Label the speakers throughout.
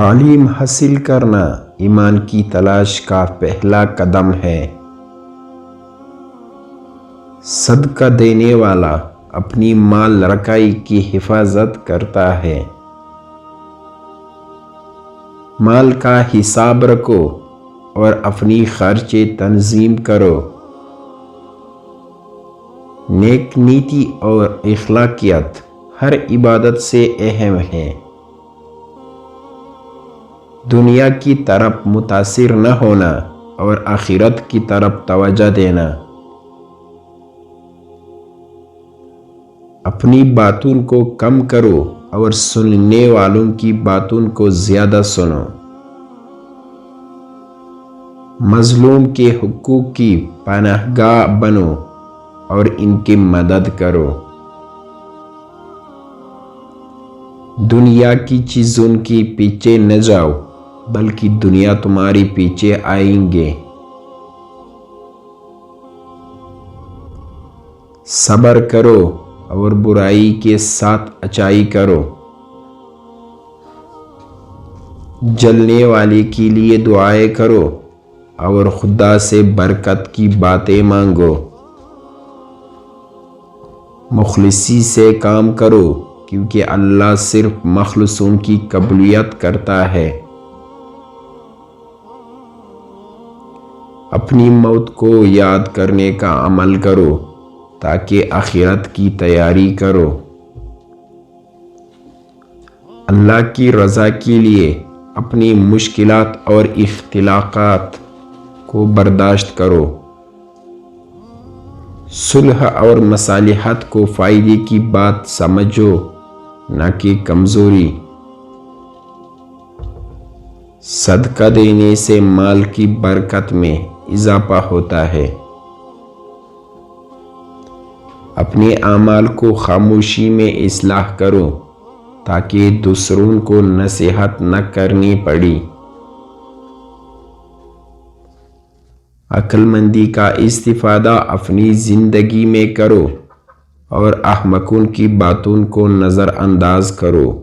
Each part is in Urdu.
Speaker 1: تعلیم حاصل کرنا ایمان کی تلاش کا پہلا قدم ہے۔ صدقہ دینے والا اپنی مال رکائی کی حفاظت کرتا ہے۔ مال کا حساب رکھو اور اپنی خرچے تنظیم کرو۔ نیک نیتی اور اخلاقیات ہر عبادت سے اہم ہے۔ دنیا کی طرف متاثر نہ ہونا اور آخرت کی طرف توجہ دینا۔ اپنی باتوں کو کم کرو اور سننے والوں کی باتوں کو زیادہ سنو۔ مظلوم کے حقوق کی پناہ گاہ بنو اور ان کی مدد کرو۔ دنیا کی چیزوں کے پیچھے نہ جاؤ بلکہ دنیا تمہارے پیچھے آئیں گے۔ صبر کرو اور برائی کے ساتھ اچائی کرو۔ جلنے والے کے لیے دعائیں کرو اور خدا سے برکت کی باتیں مانگو۔ مخلصی سے کام کرو کیونکہ اللہ صرف مخلصوں کی قبولیت کرتا ہے۔ اپنی موت کو یاد کرنے کا عمل کرو تاکہ آخرت کی تیاری کرو۔ اللہ کی رضا کے لیے اپنی مشکلات اور اختلافات کو برداشت کرو۔ صلح اور مصالحت کو فائدے کی بات سمجھو نہ کہ کمزوری۔ صدقہ دینے سے مال کی برکت میں اضافہ ہوتا ہے۔ اپنے اعمال کو خاموشی میں اصلاح کرو تاکہ دوسروں کو نصیحت نہ کرنی پڑے۔ عقل مندی کا استفادہ اپنی زندگی میں کرو اور احمقوں کی باتوں کو نظر انداز کرو۔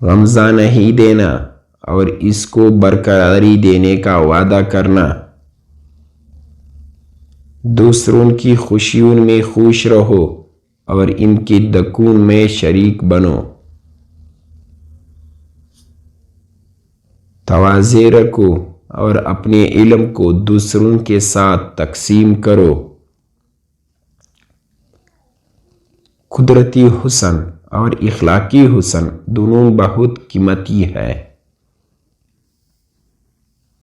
Speaker 1: غمزہ نہیں دینا اور اس کو برقراری دینے کا وعدہ کرنا۔ دوسروں کی خوشیوں میں خوش رہو اور ان کی دکھوں میں شریک بنو۔ تواضع رکھو اور اپنے علم کو دوسروں کے ساتھ تقسیم کرو۔ قدرتی حسن اور اخلاقی حسن دونوں بہت قیمتی ہے۔